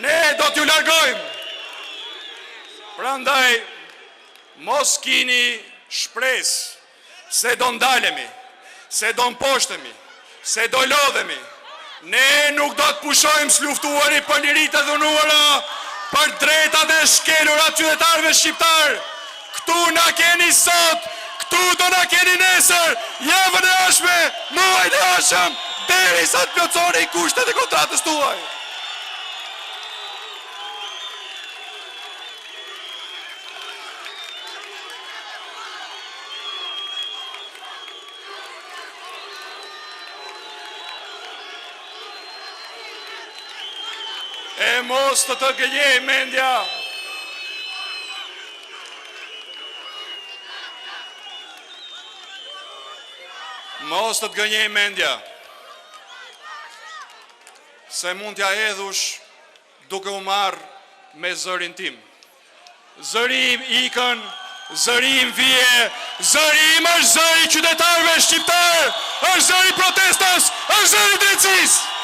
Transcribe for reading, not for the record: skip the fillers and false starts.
Ne do t'ju largojmë. Prandaj, mos kini shpresë se do ndalemi, se do mposhtemi, se do lodhemi. Ne nuk do të pushojmë s'luftuari për liritë e dhunuara, për drejtat e shkelura qytetarëve shqiptar. Këtu na keni sot, këtu do na keni nesër, javën e ardhshme, muajin e ardhshëm, derisa të plotësoni kushtet e kontratës tuaj. E mos të gënjej mendja. Mos të gënjej mendja. Se mund t'ja hedhush duke u marrë me zërin tim. Zëri im ikën, zëri im vije, zëri im është zëri qytetarëve shqiptar, është zëri protestës, është zëri drejtësisë.